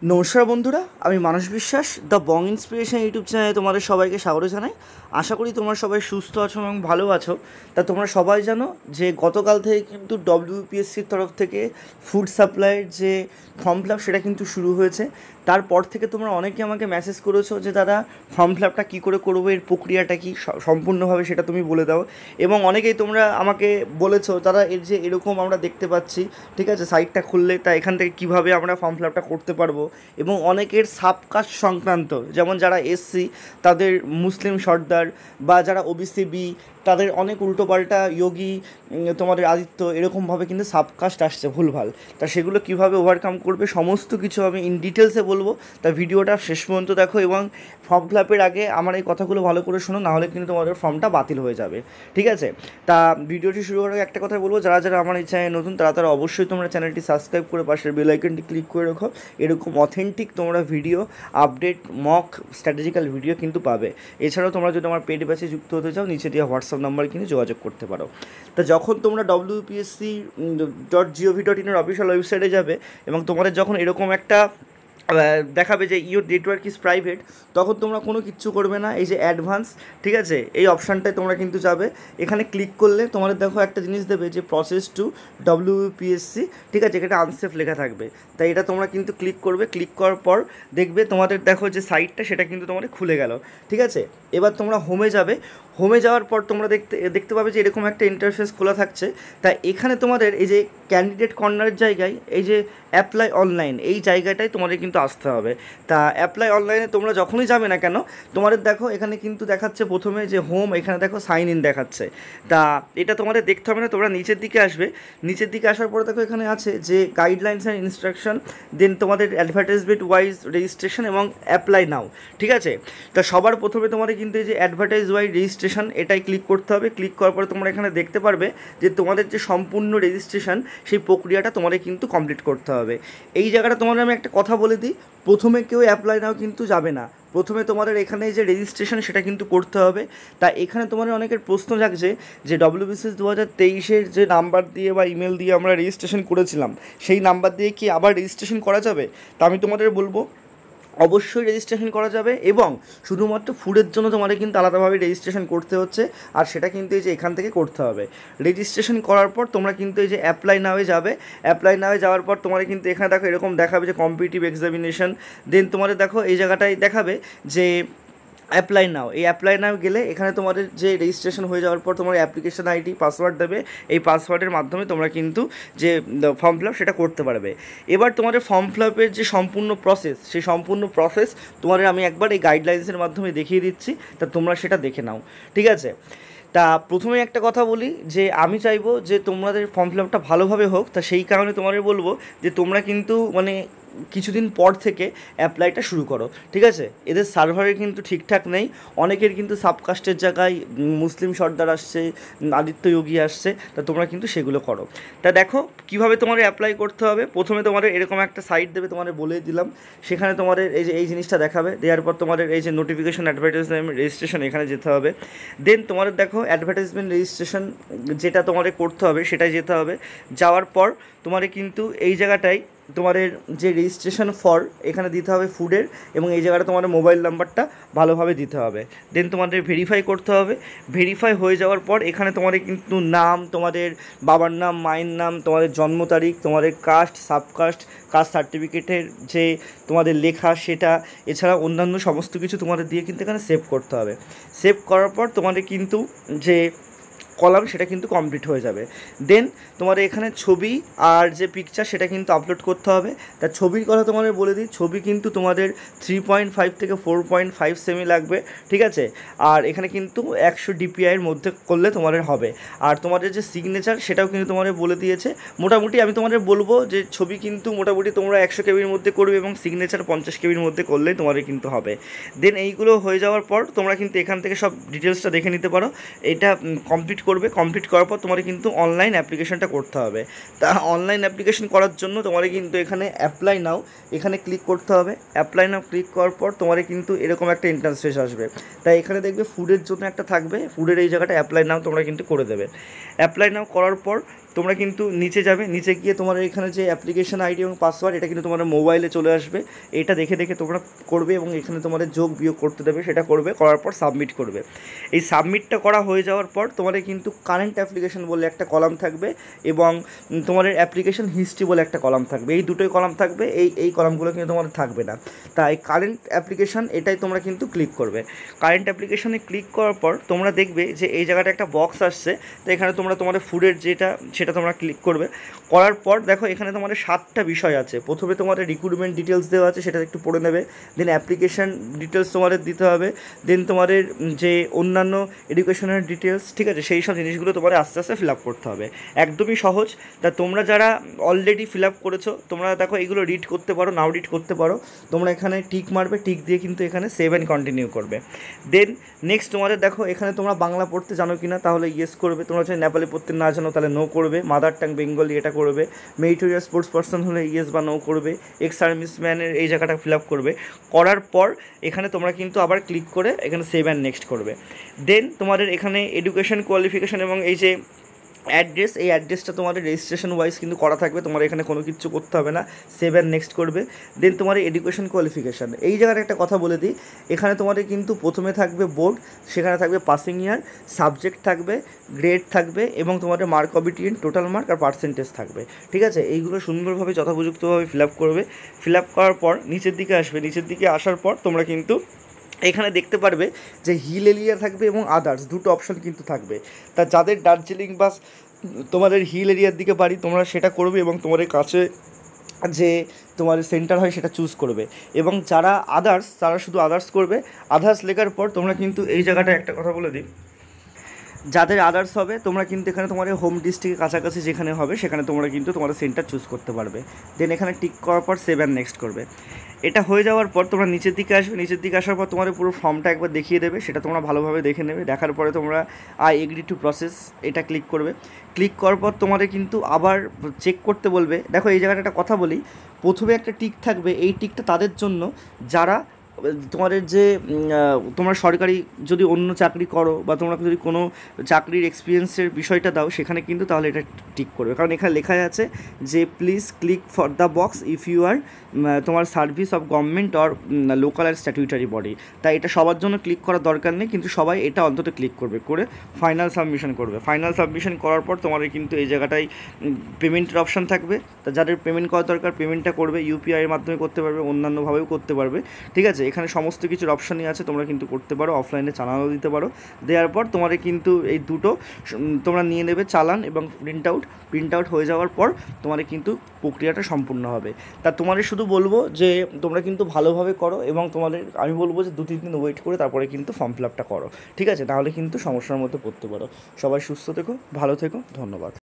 নমস্কার বন্ধুরা, আমি মানস বিশ্বাস দ্য বং ইন্সপিরেশন ইউটিউব চ্যানেলে তোমাদের সবাইকে স্বাগত জানাই। আশা করি তোমরা সবাই সুস্থ আছো এবং ভালো আছো। তা তোমরা সবাই জানো যে গতকাল থেকে কিন্তু WBPSCর তরফ থেকে ফুড সাপ্লাইয়ের যে ফর্ম ফিল আপ সেটা কিন্তু শুরু হয়েছে। তারপর থেকে তোমরা অনেকে আমাকে মেসেজ করেছো যে দাদা ফর্ম ফিল আপটা কী করে করবো, এর প্রক্রিয়াটা কি সম্পূর্ণভাবে সেটা তুমি বলে দাও। এবং অনেকেই তোমরা আমাকে বলেছো দাদা এর যে এরকম আমরা দেখতে পাচ্ছি, ঠিক আছে, সাইটটা খুললে তা এখান থেকে কীভাবে আমরা ফর্ম ফিল আপটা করতে পারবো। এবং অনেকের সাবকাস্ট সংক্রান্ত, যেমন যারা এসসি তাদের মুসলিম সর্দার, বা যারা ওবিসি বি তাদের অনেক উল্টোপাল্টা যোগী, তোমাদের আদিত্য, এরকমভাবে কিন্তু সাবকাস্ট আসছে ভুলভাল। তা সেগুলো কীভাবে ওভারকাম করবে সমস্ত কিছু আমি ইন ডিটেলসে বলবো। তা ভিডিওটা শেষ পর্যন্ত দেখো এবং ফর্ম ফিল আপের আগে আমার এই কথাগুলো ভালো করে শোনো, নাহলে কিন্তু তোমাদের ফর্মটা বাতিল হয়ে যাবে, ঠিক আছে। তা ভিডিওটি শুরু করার আগে একটা কথা বলবো, যারা যারা আমার এই চ্যানেল নতুন তারা অবশ্যই তোমরা চ্যানেলটি সাবস্ক্রাইব করে পাশের বেল আইকনটি ক্লিক করে রাখো। এরকম অথেন্টিক তোমরা video, update, mock, strategical video কিন্তু পাবে। এছাড়াও তোমরা যদি আমার পেড ব্যাচে যুক্ত হতে চাও, নিচে দেওয়া হোয়াটসঅ্যাপ নাম্বার কিন্তু যোগাযোগ করতে পারো। তা যখন তোমরা WBPSC.gov.in এর অফিসিয়াল ওয়েবসাইটে যাবে এবং তোমাদের যখন এরকম একটা দেখাবে যে ইউর নেটওয়ার্ক ইজ প্রাইভেট, তখন তোমরা কোনো কিচ্ছু করবে না। এই যে অ্যাডভান্স, ঠিক আছে, এই অপশানটায় তোমরা কিন্তু যাবে। এখানে ক্লিক করলে তোমাদের দেখো একটা জিনিস দেবে যে প্রসেস টু WBPSC, ঠিক আছে, এটা আনসেফ লেখা থাকবে। তাই এটা তোমরা কিন্তু ক্লিক করবে। ক্লিক করার পর দেখবে তোমাদের দেখো যে সাইটটা সেটা কিন্তু তোমাদের খুলে গেল, ঠিক আছে। এবার তোমরা হোমে যাবে। হোমে যাওয়ার পর তোমরা দেখতে পাবে যে এরকম একটা ইন্টারফেস খোলা থাকছে। তা এখানে তোমাদের এই যে ক্যান্ডিডেট কর্নারের জায়গায় এই যে অ্যাপ্লাই অনলাইন, এই জায়গাটায় তোমাদের কিন্তু আসতে হবে। তা অ্যাপ্লাই অনলাইনে তোমরা যখনই যাবে না কেন, তোমাদের দেখো এখানে কিন্তু দেখাচ্ছে প্রথমে যে হোম, এখানে দেখো সাইন ইন দেখাচ্ছে। তা এটা তোমাদের দেখতে হবে না, তোমরা নিচের দিকে আসবে। নিচের দিকে আসার পরে দেখো এখানে আছে যে গাইডলাইন্স অ্যান্ড ইনস্ট্রাকশন, দেন তোমাদের অ্যাডভার্টাইজমেন্ট ওয়াইজ রেজিস্ট্রেশন এবং অ্যাপ্লাই নাও, ঠিক আছে। তা সবার প্রথমে তোমাদের কিন্তু এই যে অ্যাডভার্টাইজ ওয়াইজ রেজিস্ট্রেশন, এটাই ক্লিক করতে হবে। ক্লিক করার পরে তোমরা এখানে দেখতে পারবে যে তোমাদের যে সম্পূর্ণ রেজিস্ট্রেশন সেই প্রক্রিয়াটা তোমাদের কিন্তু কমপ্লিট করতে হবে। এই জায়গাটা তোমাদের আমি একটা কথা বলে দিই, প্রথমে কেউ অ্যাপ্লাই নাও কিন্তু যাবে না। প্রথমে তোমাদের এখানে যে রেজিস্ট্রেশন সেটা কিন্তু করতে হবে। তা এখানে তোমাদের অনেকের প্রশ্ন জাগছে যে WBCS 2023-এর যে নাম্বার দিয়ে বা ইমেল দিয়ে আমরা রেজিস্ট্রেশন করেছিলাম, সেই নাম্বার দিয়ে কি আবার রেজিস্ট্রেশন করা যাবে? তা আমি তোমাদের বলবো অবশ্যই রেজিস্ট্রেশন করা যাবে, এবং শুধুমাত্র ফুডের জন্য তোমাদের কিন্তু আলাদাভাবে রেজিস্ট্রেশন করতে হচ্ছে, আর সেটা কিন্তু এই যে এখান থেকে করতে হবে। রেজিস্ট্রেশন করার পর তোমরা কিন্তু এই যে অ্যাপ্লাই নাওয়ে যাবে। অ্যাপ্লাই নাওয়ে যাওয়ার পর তোমাদের কিন্তু এখানে দেখো এরকম দেখাবে যে কম্পিটিটিভ এক্সামিনেশন, দেন তোমাদের দেখো এই জায়গাটায় দেখাবে যে অ্যাপ্লাই নাও। এই অ্যাপ্লাই নাও গেলে এখানে তোমাদের যে রেজিস্ট্রেশন হয়ে যাওয়ার পর তোমার অ্যাপ্লিকেশন আইডি, পাসওয়ার্ড দেবে। এই পাসওয়ার্ডের মাধ্যমে তোমরা কিন্তু যে ফর্ম ফিল আপ সেটা করতে পারবে। এবার তোমাদের ফর্ম ফিল আপের যে সম্পূর্ণ প্রসেস, সেই সম্পূর্ণ প্রসেস তোমাদের আমি একবার এই গাইডলাইন্সের মাধ্যমে দেখিয়ে দিচ্ছি, তা তোমরা সেটা দেখে নাও, ঠিক আছে। তা প্রথমে একটা কথা বলি যে আমি চাইবো যে তোমাদের ফর্ম ফিল আপটা ভালোভাবে হোক। তা সেই কারণে তোমাদের বলবো যে তোমরা কিন্তু কিছুদিন পর থেকে অ্যাপ্লাইটা শুরু করো, ঠিক আছে। এদের সার্ভারে কিন্তু ঠিকঠাক নেই, অনেকের কিন্তু সাবকাস্টের জায়গায় মুসলিম সর্দার আসছে, আদিত্য যোগী আসছে। তা তোমরা কিন্তু সেগুলো করো। তা দেখো কীভাবে তোমাদের অ্যাপ্লাই করতে হবে। প্রথমে তোমাদের এরকম একটা সাইট দেবে, তোমাদের বলে দিলাম। সেখানে তোমাদের এই যে এই জিনিসটা দেখাবে, দেওয়ার পর তোমাদের এই যে নোটিফিকেশন অ্যাডভার্টাইজমেন্ট রেজিস্ট্রেশন, এখানে যেতে হবে। দেন তোমাদের দেখো অ্যাডভার্টাইজমেন্ট রেজিস্ট্রেশন যেটা তোমাদের করতে হবে সেটাই যেতে হবে। যাওয়ার পর তোমাদের কিন্তু এই জায়গাটায় তোমাদের যে রেজিস্ট্রেশন ফর এখানে দিতে হবে ফুডের, এবং এই জায়গাটা তোমাদের মোবাইল নাম্বারটা ভালোভাবে দিতে হবে। দেন তোমাদের ভেরিফাই করতে হবে। ভেরিফাই হয়ে যাওয়ার পর এখানে তোমাদের কিন্তু নাম, তোমাদের বাবার নাম, মায়ের নাম, তোমাদের জন্ম তারিখ, তোমাদের কাস্ট, সাবকাস্ট, কাস্ট সার্টিফিকেটের যে তোমাদের লেখা সেটা, এছাড়া অন্যান্য সমস্ত কিছু তোমাদের দিয়ে কিন্তু এখানে সেভ করতে হবে। সেভ করার পর তোমাদের কিন্তু যে কলাম সেটা কিন্তু কমপ্লিট হয়ে যাবে। দেন তোমাদের এখানে ছবি আর যে পিকচার সেটা কিন্তু আপলোড করতে হবে। তা ছবির কথা তোমাদের বলে দিই, ছবি কিন্তু তোমাদের 3.5 থেকে 4.5 সেমি লাগবে, ঠিক আছে। আর এখানে কিন্তু 100 DPI-এর মধ্যে করলে তোমাদের হবে। আর তোমাদের যে সিগনেচার সেটাও কিন্তু তোমাদের বলে দিয়েছে। মোটামুটি আমি তোমাদের বলবো যে ছবি কিন্তু মোটামুটি তোমরা 100 KB মধ্যে করবে, এবং সিগনেচার 50 KB মধ্যে করলেই তোমাদের কিন্তু হবে। দেন এইগুলো হয়ে যাওয়ার পর তোমরা কিন্তু এখান থেকে সব ডিটেলসটা দেখে নিতে পারো। এটা কমপ্লিট করার পর তোমাদের কিন্তু অনলাইন অ্যাপ্লিকেশনটা করতে হবে। তা অনলাইন অ্যাপ্লিকেশন করার জন্য তোমাদের কিন্তু এখানে অ্যাপ্লাই নাও, এখানে ক্লিক করতে হবে। অ্যাপ্লাই নাও ক্লিক করার পর তোমাদের কিন্তু এরকম একটা ইন্টারফেস আসবে। তাই এখানে দেখবে ফুডের জন্য একটা থাকবে, ফুডের এই জায়গাটা অ্যাপ্লাই নাও তোমরা কিন্তু করে দেবে। অ্যাপ্লাই নাও করার পর তোমরা কিন্তু নিচে যাবে, নিচে গিয়ে তোমার এখানে যে অ্যাপ্লিকেশন আইডি এবং পাসওয়ার্ড এটা কিন্তু তোমার মোবাইলে চলে আসবে। এটা দেখে দেখে তোমরা করবে এবং এখানে তোমাদের যোগ বিয়োগ করতে দেবে, সেটা করবে, করার পর সাবমিট করবে। এই সাবমিটটা করা হয়ে যাওয়ার পর তোমাদের কিন্তু কারেন্ট অ্যাপ্লিকেশন বলে একটা কলাম থাকবে এবং তোমাদের অ্যাপ্লিকেশন হিস্ট্রি বলে একটা কলাম থাকবে। এই দুটোই কলাম থাকবে, এই কলামগুলো কিন্তু তোমাদের থাকবে না। তাই কারেন্ট অ্যাপ্লিকেশন এটাই তোমরা কিন্তু ক্লিক করবে। কারেন্ট অ্যাপ্লিকেশনে ক্লিক করার পর তোমরা দেখবে যে এই জায়গাটা একটা বক্স আসছে। তো এখানে তোমরা তোমাদের ফুডের যেটা সেটা তোমরা ক্লিক করবে। করার পর দেখো এখানে তোমাদের 7টা বিষয় আছে। প্রথমে তোমাদের রিক্রুটমেন্ট ডিটেলস দেওয়া আছে, সেটা একটু পড়ে নেবে। দেন অ্যাপ্লিকেশান ডিটেলস তোমাদের দিতে হবে। দেন তোমাদের যে অন্যান্য এডুকেশনের ডিটেলস, ঠিক আছে, সেই সব জিনিসগুলো তোমাদের আস্তে আস্তে ফিল আপ করতে হবে। একদমই সহজ। তা তোমরা যারা অলরেডি ফিল আপ করেছো তোমরা দেখো এগুলো রিড করতে পারো, নাও রিড করতে পারো। তোমরা এখানে টিক মারবে, টিক দিয়ে কিন্তু এখানে সেভ অ্যান্ড কন্টিনিউ করবে। দেন নেক্সট তোমাদের দেখো এখানে তোমরা বাংলা পড়তে জানো কি না, তাহলে ইয়েস করবে। তোমরা যদি নেপালি পড়তে না জানো তাহলে নো করবে। মাদার টাং বেঙ্গলি এটা করবে। মেরিটোরিয়াস স্পোর্টস পার্সন হলে ইয়েস বা নো করবে। এক্স সার্ভিসম্যানের এই জায়গাটা ফিল আপ করবে। করার পর এখানে তোমরা কিন্তু আবার ক্লিক করে এখানে সেভ অ্যান্ড নেক্সট করবে। দেন তোমাদের এখানে এডুকেশন কোয়ালিফিকেশান এবং এই যে অ্যাড্রেস, এই অ্যাড্রেসটা তোমাদের রেজিস্ট্রেশন ওয়াইজ কিন্তু করা থাকবে, তোমার এখানে কোনো কিছু করতে হবে না। সেভ অ্যান্ড নেক্সট করবে। দেন তোমার এডুকেশন কোয়ালিফিকেশান, এই জায়গাটা একটা কথা বলে দিই, এখানে তোমাদের কিন্তু প্রথমে থাকবে বোর্ড, সেখানে থাকবে পাসিং ইয়ার, সাবজেক্ট থাকবে, গ্রেড থাকবে এবং তোমাদের মার্ক অবিটিয়েন্ট, টোটাল মার্ক আর পার্সেন্টেজ থাকবে। ঠিক আছে, এইগুলো সুন্দরভাবে যথোপযুক্তভাবে ফিল আপ করবে। ফিল আপ করার পর নিচের দিকে আসবে। নিচের দিকে আসার পর তোমরা কিন্তু এখানে দেখতে পারবে যে হিল এরিয়া থাকবে এবং আদার্স দুটো অপশান কিন্তু থাকবে। তা যাদের দার্জিলিং বা তোমাদের হিল এরিয়ার দিকে বাড়ি তোমরা সেটা করবে এবং তোমাদের কাছে যে তোমার সেন্টার হয় সেটা চুজ করবে। এবং যারা আদার্স তারা শুধু আদার্স করবে। আদার্স লেখার পর তোমরা কিন্তু এই জায়গাটা একটা কথা বলে দিই, যাদের আদার্স হবে তোমরা কিন্তু এখানে তোমাদের হোম ডিস্ট্রিক্টের কাছাকাছি যেখানে হবে সেখানে তোমরা কিন্তু তোমাদের সেন্টার চুজ করতে পারবে। দেন এখানে টিক করার পর সেভ অ্যান্ড নেক্সট করবে। এটা হয়ে যাওয়ার পর তোমরা নিচের দিকে আসবে। নিচের দিকে আসার পর তোমাদের পুরো ফর্মটা একবার দেখিয়ে দেবে, সেটা তোমরা ভালোভাবে দেখে নেবে। দেখার পরে তোমরা আই এগ্রি টু প্রসেস এটা ক্লিক করবে। ক্লিক করার পর তোমাদের কিন্তু আবার চেক করতে বলবে। দেখো এই জায়গাটা একটা কথা বলি, প্রথমে একটা টিক থাকবে, এই টিকটা তাদের জন্য যারা তোমাদের যে তোমরা সরকারি যদি অন্য চাকরি করো বা তোমরা যদি কোনো চাকরির এক্সপিরিয়েন্সের বিষয়টা দাও সেখানে কিন্তু তাহলে এটা টিক করবে। কারণ এখানে লেখা আছে যে please click for the box if you are তোমার service of government or local আর স্ট্যাটিউটারি বডি। তাই এটা সবার জন্য ক্লিক করার দরকার নেই, কিন্তু সবাই এটা অন্তত ক্লিক করবে, করে ফাইনাল সাবমিশন করবে। ফাইনাল সাবমিশন করার পর তোমাদের কিন্তু এই জায়গাটায় পেমেন্টের অপশান থাকবে। তা যাদের পেমেন্ট করা দরকার পেমেন্টটা করবে, ইউপিআইয়ের মাধ্যমে করতে পারবে, অন্যান্যভাবেও করতে পারবে। ঠিক আছে, এখানে সমস্ত কিছুর অপশানই আছে, তোমরা কিন্তু করতে পারো, অফলাইনে চালানও দিতে পারো। দেওয়ার পর তোমাদের কিন্তু এই দুটো তোমরা নিয়ে নেবে, চালান এবং প্রিন্ট আউট হয়ে যাওয়ার পর তোমাদের কিন্তু প্রক্রিয়াটা সম্পূর্ণ হবে। তা তোমাদের শুধু বলবো যে তোমরা কিন্তু ভালোভাবে করো এবং তোমাদের আমি বলবো যে 2-3 দিন ওয়েট করে তারপরে কিন্তু ফর্ম ফিল আপটা করো। ঠিক আছে, তাহলে কিন্তু সমস্যার মধ্যে পড়তে পারো। সবাই সুস্থ থেকো, ভালো থেকো, ধন্যবাদ।